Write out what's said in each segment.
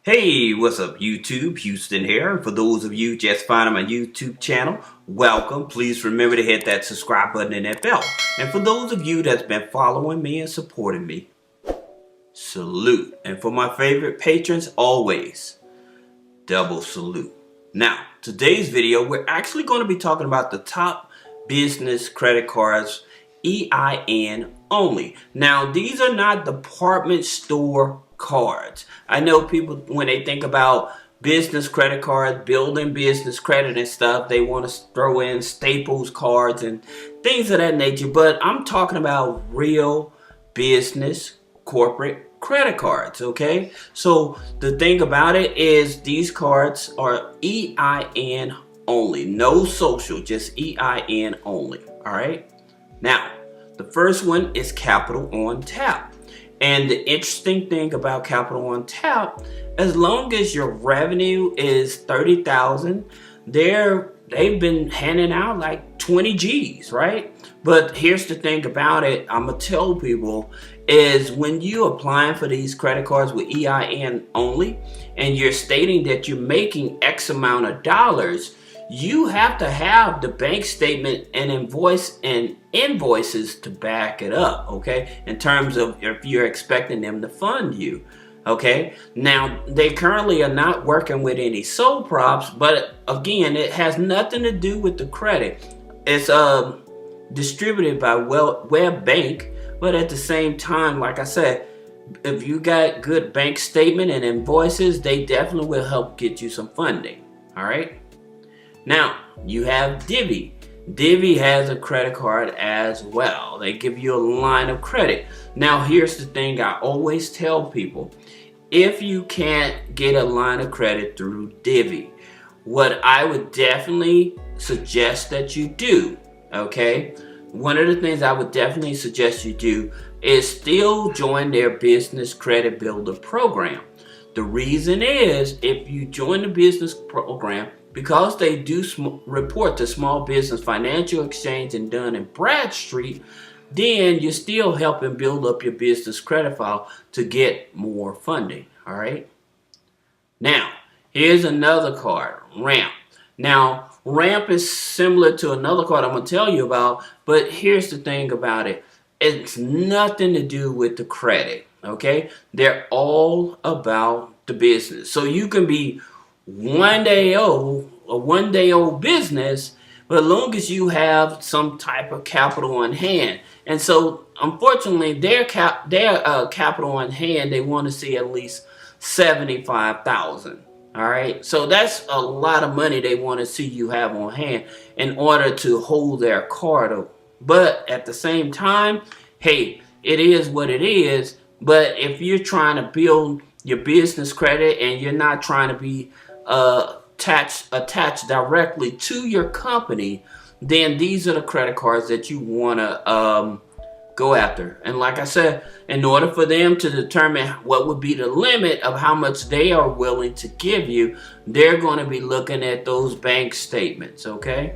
Hey, what's up YouTube? Houston here. For those of you just finding my YouTube channel, welcome. Please remember to hit that subscribe button and that bell. And for those of you that's been following me and supporting me, salute. And for my favorite patrons, always double salute. Now, today's video, we're actually going to be talking about the top business credit cards, EIN only. Now, these are not department store cards. I know people, when they think about business credit cards, building business credit and stuff, they want to throw in Staples cards and things of that nature. But I'm talking about real business corporate credit cards, okay? So the thing about it is these cards are EIN only. No social, just EIN only, all right? Now, the first one is Capital on Tap. And the interesting thing about Capital on Tap, as long as your revenue is $30,000, they've been handing out like 20 G's, right? But here's the thing about it, I'm gonna tell people, is when you applying for these credit cards with EIN only, and you're stating that you're making X amount of dollars, you have to have the bank statement and invoices to back it up, okay? In terms of if you're expecting them to fund you, okay? Now, they currently are not working with any sole props, but again, it has nothing to do with the credit. It's distributed by Web Bank, but at the same time, like I said, if you got good bank statement and invoices, they definitely will help get you some funding, all right? Now, you have Divi. Divi has a credit card as well. They give you a line of credit. Now, here's the thing I always tell people. If you can't get a line of credit through Divi, what I would definitely suggest that you do, okay? One of the things I would definitely suggest you do is still join their Business Credit Builder program. The reason is, if you join the business program, because they do report to Small Business Financial Exchange and Dun & Bradstreet, then you're still helping build up your business credit file to get more funding, all right? Now, here's another card, Ramp. Now, Ramp is similar to another card I'm going to tell you about, but here's the thing about it. It's nothing to do with the credit, okay? They're all about the business. So you can be one day old business, but as long as you have some type of capital on hand. And so unfortunately their capital on hand, they want to see at least $75,000. All right, so that's a lot of money they want to see you have on hand in order to hold their card. But at the same time, hey, it is what it is. But if you're trying to build your business credit and you're not trying to be attached directly to your company, then these are the credit cards that you want to go after. And like I said, in order for them to determine what would be the limit of how much they are willing to give you, they're going to be looking at those bank statements, okay?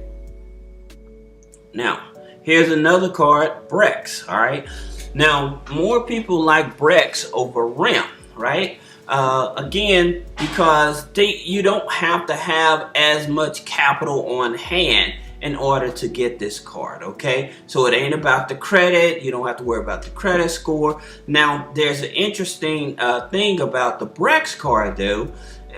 Now, here's another card, Brex, all right? Now, more people like Brex over Ramp, right? Again, because you don't have to have as much capital on hand in order to get this card, okay? So it ain't about the credit. You don't have to worry about the credit score. Now, there's an interesting thing about the Brex card, though,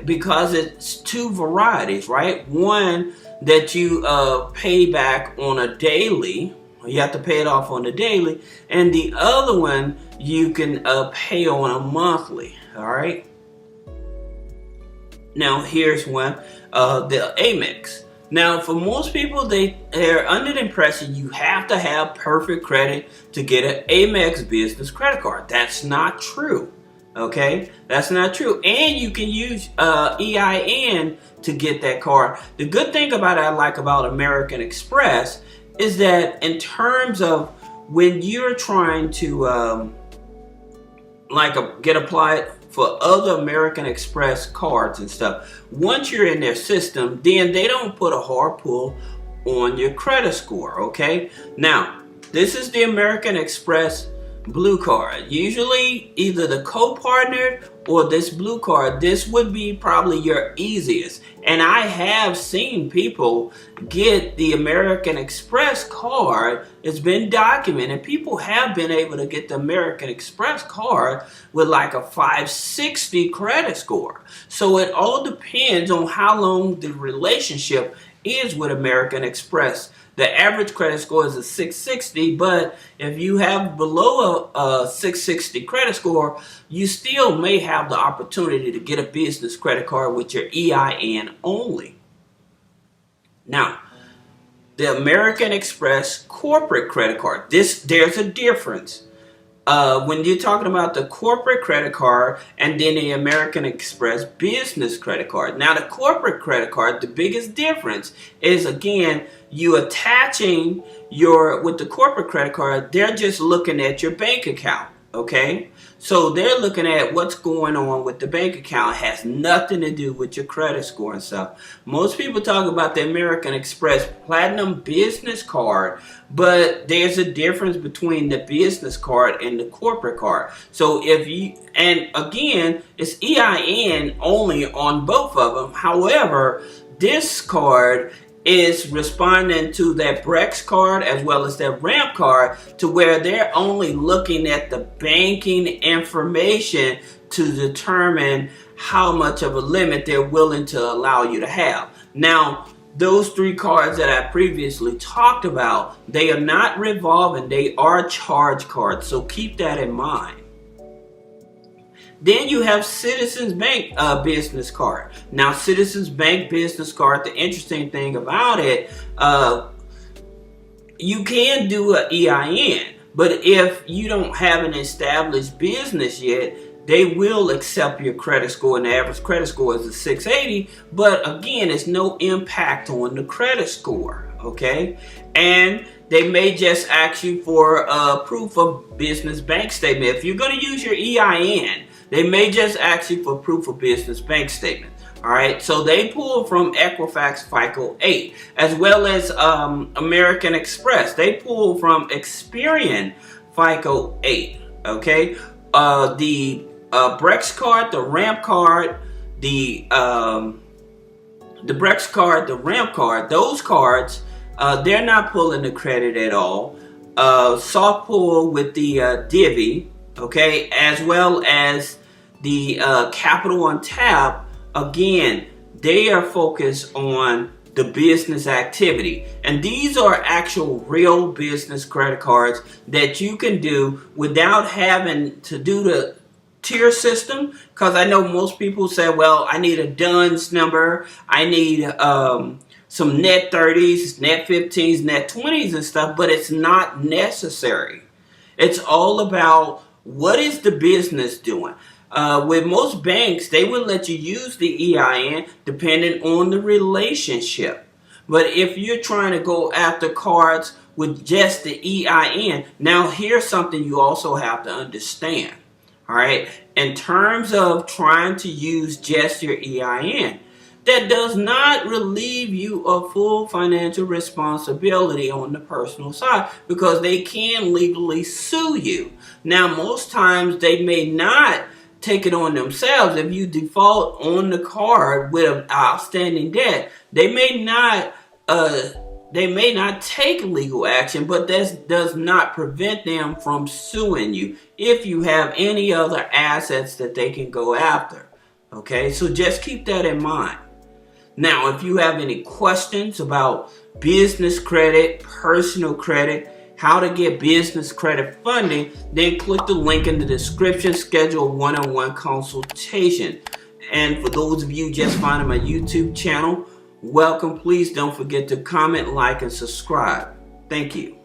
because it's two varieties, right? One that you pay back on a daily. You have to pay it off on a daily. And the other one, you can pay on a monthly. All right. Now here's one, the Amex. Now for most people, they're under the impression you have to have perfect credit to get an Amex business credit card. That's not true. Okay, that's not true. And you can use EIN to get that card. The good thing about it, I like about American Express, is that in terms of when you're trying to get applied for other American Express cards and stuff, once you're in their system, then they don't put a hard pull on your credit score, okay? Now, this is the American Express Blue card. Usually either the co-partnered or this blue card, this would be probably your easiest. And I have seen people get the American Express card. It's been documented. People have been able to get the American Express card with like a 560 credit score. So it all depends on how long the relationship is with American Express. The average credit score is a 660, but if you have below a 660 credit score, you still may have the opportunity to get a business credit card with your EIN only. Now, the American Express corporate credit card, there's a difference. When you're talking about the corporate credit card and then the American Express business credit card. Now, the corporate credit card, the biggest difference is, again, you attaching with the corporate credit card, they're just looking at your bank account, okay? So they're looking at what's going on with the bank account. It has nothing to do with your credit score and stuff. Most people talk about the American Express Platinum Business Card, but there's a difference between the business card and the corporate card. So and again, it's EIN only on both of them. However, this card is responding to that Brex card as well as that Ramp card, to where they're only looking at the banking information to determine how much of a limit they're willing to allow you to have. Now, those three cards that I previously talked about, they are not revolving, they are charge cards, so keep that in mind. Then you have Citizens Bank business card. Now, Citizens Bank business card, the interesting thing about it, you can do an EIN, but if you don't have an established business yet, they will accept your credit score, and the average credit score is a 680, but again, it's no impact on the credit score, okay? And they may just ask you for proof of business bank statement. If you're going to use your EIN, they may just ask you for proof of business bank statement. All right, so they pull from Equifax FICO 8, as well as American Express. They pull from Experian FICO 8. Okay, the Brex card, the Ramp card, the Brex card, the Ramp card. Those cards, they're not pulling the credit at all. Soft pull with the Divi. Okay, as well as the Capital on Tap. Again, they are focused on the business activity, and these are actual real business credit cards that you can do without having to do the tier system. Because I know most people say, well, I need a DUNS number, I need some net 30s, net 15s, net 20s and stuff, but it's not necessary. It's all about what is the business doing. With most banks, they will let you use the EIN depending on the relationship. But if you're trying to go after cards with just the EIN, now here's something you also have to understand. All right, in terms of trying to use just your EIN, that does not relieve you of full financial responsibility on the personal side, because they can legally sue you. Now, most times they may not take it on themselves. If you default on the card with an outstanding debt, they may not take legal action, but that does not prevent them from suing you if you have any other assets that they can go after. Okay, so just keep that in mind. Now, if you have any questions about business credit, personal credit, how to get business credit funding, then click the link in the description, schedule a one-on-one consultation. And for those of you just finding my YouTube channel, welcome. Please don't forget to comment, like, and subscribe. Thank you.